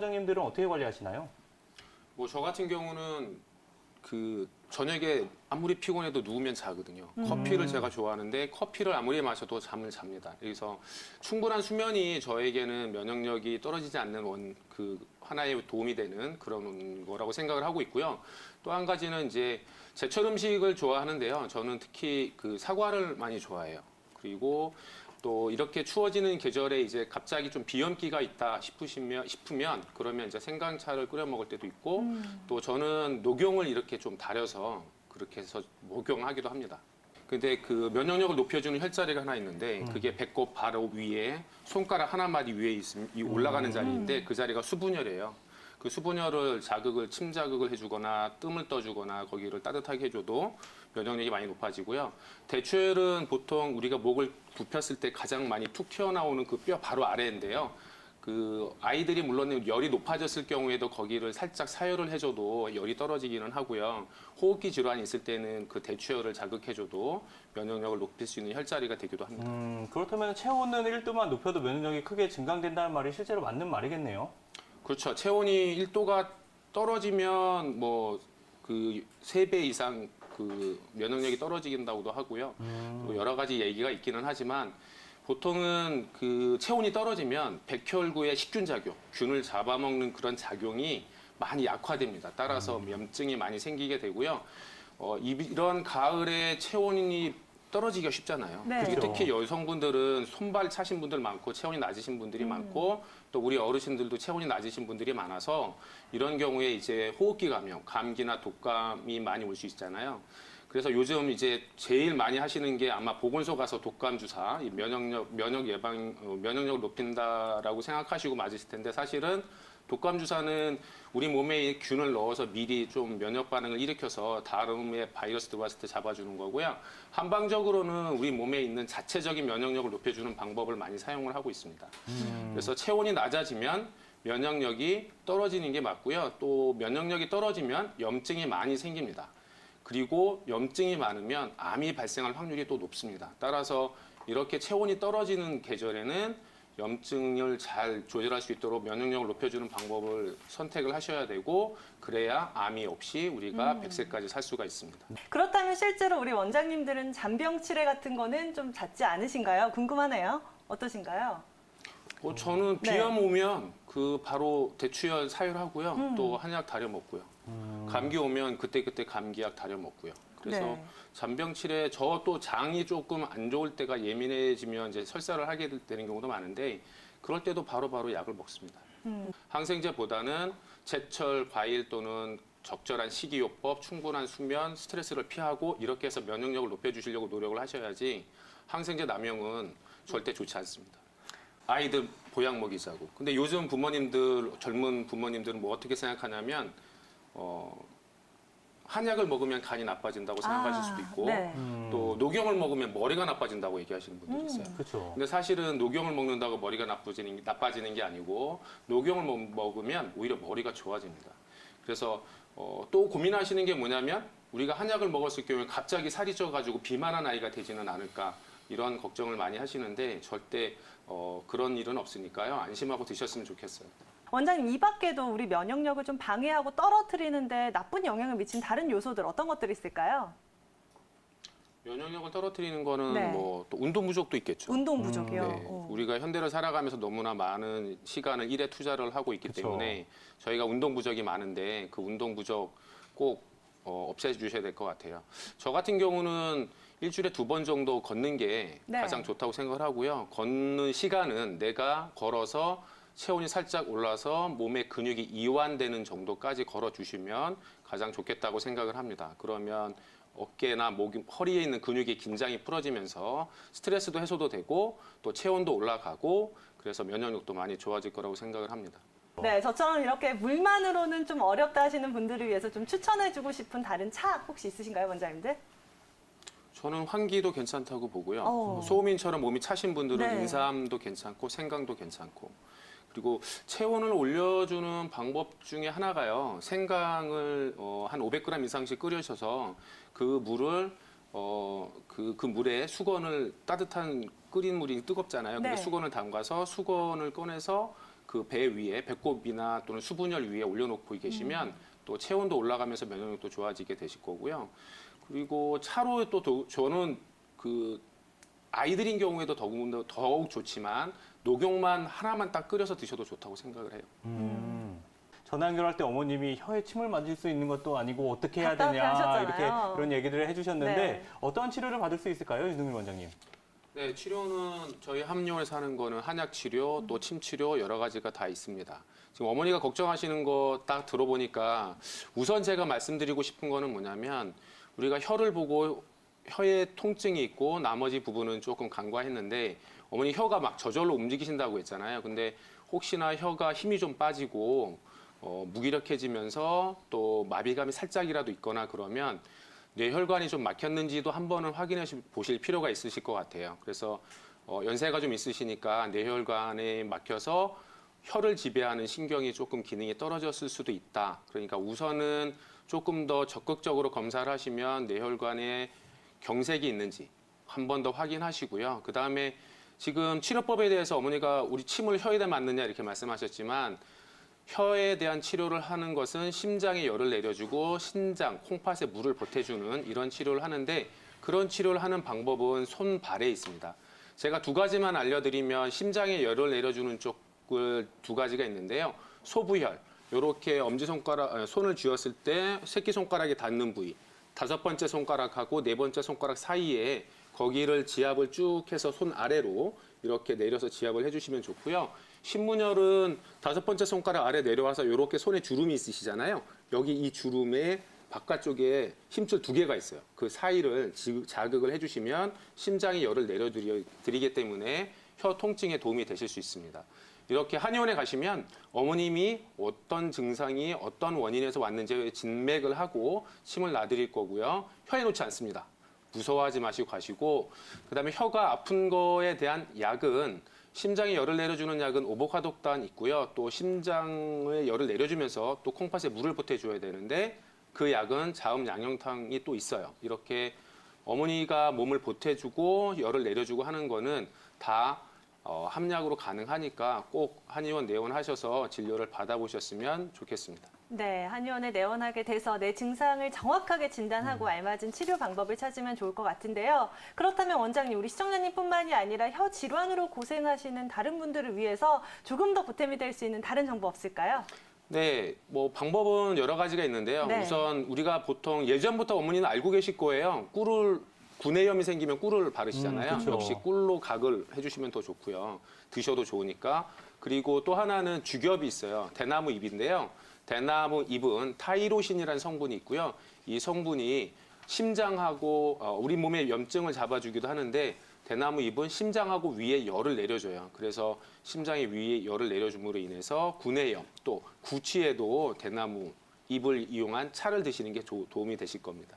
원장님들은 어떻게 관리하시나요? 뭐 저 같은 경우는 저녁에 아무리 피곤해도 누우면 자거든요. 커피를 제가 좋아하는데 커피를 아무리 마셔도 잠을 잡니다. 그래서 충분한 수면이 저에게는 면역력이 떨어지지 않는 하나의 도움이 되는 그런 거라고 생각을 하고 있고요. 또 한 가지는 이제 제철 음식을 좋아하는데요. 저는 특히 사과를 많이 좋아해요. 그리고 또 이렇게 추워지는 계절에 이제 갑자기 좀 비염기가 있다 싶으면 그러면 이제 생강차를 끓여 먹을 때도 있고 또 저는 녹용을 이렇게 좀 달여서 그렇게 해서 목용하기도 합니다. 근데 면역력을 높여주는 혈자리가 하나 있는데 그게 배꼽 바로 위에 손가락 하나마디 위에 올라가는 자리인데 그 자리가 수분혈이에요. 그 수분혈을 침 자극을 해주거나 뜸을 떠주거나 거기를 따뜻하게 해줘도 면역력이 많이 높아지고요. 대추혈은 보통 우리가 목을 굽혔을 때 가장 많이 툭 튀어나오는 그 뼈 바로 아래인데요. 아이들이 물론 열이 높아졌을 경우에도 거기를 살짝 사혈을 해줘도 열이 떨어지기는 하고요. 호흡기 질환이 있을 때는 그 대추혈을 자극해줘도 면역력을 높일 수 있는 혈자리가 되기도 합니다. 그렇다면 체온은 1도만 높여도 면역력이 크게 증강된다는 말이 실제로 맞는 말이겠네요. 그렇죠. 체온이 1도가 떨어지면 3배 이상 면역력이 떨어진다고도 하고요. 또 여러 가지 얘기가 있기는 하지만 보통은 체온이 떨어지면 백혈구의 식균 작용, 균을 잡아먹는 그런 작용이 많이 약화됩니다. 따라서 염증이 많이 생기게 되고요. 이런 가을에 체온이 떨어지기가 쉽잖아요. 네. 그리고 그렇죠. 특히 여성분들은 손발 차신 분들 많고 체온이 낮으신 분들이 많고 또 우리 어르신들도 체온이 낮으신 분들이 많아서 이런 경우에 이제 호흡기 감염, 감기나 독감이 많이 올 수 있잖아요. 그래서 요즘 이제 제일 많이 하시는 게 아마 보건소 가서 독감 주사, 면역력을 높인다라고 생각하시고 맞으실 텐데 사실은 독감 주사는 우리 몸에 균을 넣어서 미리 좀 면역 반응을 일으켜서 다음에 바이러스 들어왔을 때 잡아주는 거고요. 한방적으로는 우리 몸에 있는 자체적인 면역력을 높여주는 방법을 많이 사용을 하고 있습니다. 그래서 체온이 낮아지면 면역력이 떨어지는 게 맞고요. 또 면역력이 떨어지면 염증이 많이 생깁니다. 그리고 염증이 많으면 암이 발생할 확률이 또 높습니다. 따라서 이렇게 체온이 떨어지는 계절에는 염증을 잘 조절할 수 있도록 면역력을 높여주는 방법을 선택을 하셔야 되고 그래야 암이 없이 우리가 100세까지 살 수가 있습니다. 그렇다면 실제로 우리 원장님들은 잔병 치레 같은 거는 좀 잦지 않으신가요? 궁금하네요. 어떠신가요? 저는 네. 비염 오면 바로 대추혈 사혈하고요. 또 한약 다려 먹고요. 감기 오면 그때그때 감기약 다려 먹고요. 그래서 네. 잔병치레 저 또 장이 조금 안 좋을 때가 예민해지면 이제 설사를 하게 되는 경우도 많은데 그럴 때도 바로바로 약을 먹습니다. 항생제보다는 제철 과일 또는 적절한 식이요법, 충분한 수면, 스트레스를 피하고 이렇게 해서 면역력을 높여주시려고 노력을 하셔야지 항생제 남용은 절대 좋지 않습니다. 아이들 보약 먹이자고. 근데 요즘 젊은 부모님들은 뭐 어떻게 생각하냐면 한약을 먹으면 간이 나빠진다고 생각하실 수도 있고 네. 또 녹용을 먹으면 머리가 나빠진다고 얘기하시는 분들이 있어요. 그렇죠. 근데 사실은 녹용을 먹는다고 머리가 나빠지는 게 아니고 녹용을 먹으면 오히려 머리가 좋아집니다. 그래서 또 고민하시는 게 뭐냐면 우리가 한약을 먹었을 경우에 갑자기 살이 쪄가지고 비만한 아이가 되지는 않을까 이런 걱정을 많이 하시는데 절대 그런 일은 없으니까요. 안심하고 드셨으면 좋겠어요. 원장님, 이 밖에도 우리 면역력을 좀 방해하고 떨어뜨리는데 나쁜 영향을 미친 다른 요소들 어떤 것들이 있을까요? 면역력을 떨어뜨리는 거는 네. 또 운동 부족도 있겠죠. 운동 부족이요. 네. 우리가 현대를 살아가면서 너무나 많은 시간을 일에 투자를 하고 있기 그쵸. 때문에 저희가 운동 부족이 많은데 그 운동 부족 꼭 없애주셔야 될 것 같아요. 저 같은 경우는 일주일에 2번 정도 걷는 게 네. 가장 좋다고 생각을 하고요. 걷는 시간은 내가 걸어서 체온이 살짝 올라서 몸의 근육이 이완되는 정도까지 걸어주시면 가장 좋겠다고 생각을 합니다. 그러면 어깨나 허리에 있는 근육의 긴장이 풀어지면서 스트레스도 해소도 되고 또 체온도 올라가고 그래서 면역력도 많이 좋아질 거라고 생각을 합니다. 네, 저처럼 이렇게 물만으로는 좀 어렵다 하시는 분들을 위해서 좀 추천해주고 싶은 다른 차 혹시 있으신가요, 원장님들? 저는 환기도 괜찮다고 보고요. 어. 소음인처럼 몸이 차신 분들은 네. 인삼도 괜찮고 생강도 괜찮고 그리고 체온을 올려주는 방법 중에 하나가요. 생강을 한 500g 이상씩 끓여셔서 그 물을 그 물에 수건을 따뜻한 끓인 물이 뜨겁잖아요. 네. 근데 수건을 담가서 수건을 꺼내서 그 배 위에 배꼽이나 또는 수분혈 위에 올려놓고 계시면 또 체온도 올라가면서 면역력도 좋아지게 되실 거고요. 그리고 차로 또 저는 그 아이들인 경우에도 더욱 좋지만 녹용만 하나만 딱 끓여서 드셔도 좋다고 생각을 해요. 전화 연결할 때 어머님이 혀에 침을 맞을 수 있는 것도 아니고 어떻게 해야 답답해 되냐 하셨잖아요. 이렇게 그런 얘기들을 해주셨는데 네. 어떠한 치료를 받을 수 있을까요, 유승민 원장님? 네, 치료는 저희 함유원에서 하는 거는 한약 치료, 또 침 치료 여러 가지가 다 있습니다. 지금 어머니가 걱정하시는 거 딱 들어보니까 우선 제가 말씀드리고 싶은 거는 뭐냐면 우리가 혀를 보고 혀에 통증이 있고 나머지 부분은 조금 간과했는데 어머니 혀가 막 저절로 움직이신다고 했잖아요. 근데 혹시나 혀가 힘이 좀 빠지고 무기력해지면서 또 마비감이 살짝이라도 있거나 그러면 뇌혈관이 좀 막혔는지도 한 번은 확인해 보실 필요가 있으실 것 같아요. 그래서 연세가 좀 있으시니까 뇌혈관에 막혀서 혀를 지배하는 신경이 조금 기능이 떨어졌을 수도 있다. 그러니까 우선은 조금 더 적극적으로 검사를 하시면 뇌혈관에 경색이 있는지 한 번 더 확인하시고요. 그다음에 지금 치료법에 대해서 어머니가 우리 침을 혀에다 맞느냐 이렇게 말씀하셨지만 혀에 대한 치료를 하는 것은 심장에 열을 내려주고 신장, 콩팥에 물을 보태주는 이런 치료를 하는데 그런 치료를 하는 방법은 손발에 있습니다. 제가 두 가지만 알려드리면 심장에 열을 내려주는 쪽을 두 가지가 있는데요. 소부혈, 이렇게 엄지손가락, 손을 쥐었을 때 새끼손가락에 닿는 부위, 다섯 번째 손가락하고 네 번째 손가락 사이에 거기를 지압을 쭉 해서 손 아래로 이렇게 내려서 지압을 해주시면 좋고요. 신문열은 다섯 번째 손가락 아래 내려와서 이렇게 손에 주름이 있으시잖아요. 여기 이 주름의 바깥쪽에 힘줄 두 개가 있어요. 그 사이를 자극을 해주시면 심장이 열을 내려드리기 때문에 혀 통증에 도움이 되실 수 있습니다. 이렇게 한의원에 가시면 어머님이 어떤 증상이 어떤 원인에서 왔는지 진맥을 하고 침을 놔드릴 거고요. 혀에 놓지 않습니다. 무서워하지 마시고 가시고 그다음에 혀가 아픈 거에 대한 약은 심장에 열을 내려주는 약은 오보카독단 있고요. 또 심장의 열을 내려주면서 또 콩팥에 물을 보태줘야 되는데 그 약은 자음 양념탕이 또 있어요. 이렇게 어머니가 몸을 보태주고 열을 내려주고 하는 거는 다 함약으로 가능하니까 꼭 한의원 내원하셔서 진료를 받아보셨으면 좋겠습니다. 네, 한의원에 내원하게 돼서 내 증상을 정확하게 진단하고 알맞은 치료 방법을 찾으면 좋을 것 같은데요. 그렇다면 원장님, 우리 시청자님뿐만이 아니라 혀 질환으로 고생하시는 다른 분들을 위해서 조금 더 보탬이 될 수 있는 다른 정보 없을까요? 네, 뭐 방법은 여러 가지가 있는데요. 네. 우선 우리가 보통 예전부터 어머니는 알고 계실 거예요. 구내염이 생기면 꿀을 바르시잖아요. 그쵸. 역시 꿀로 각을 해주시면 더 좋고요. 드셔도 좋으니까. 그리고 또 하나는 죽엽이 있어요. 대나무 잎인데요. 대나무 잎은 타이로신이라는 성분이 있고요. 이 성분이 심장하고 우리 몸의 염증을 잡아주기도 하는데 대나무 잎은 심장하고 위에 열을 내려줘요. 그래서 심장이 위에 열을 내려줌으로 인해서 구내염 또 구취에도 대나무 잎을 이용한 차를 드시는 게 도움이 되실 겁니다.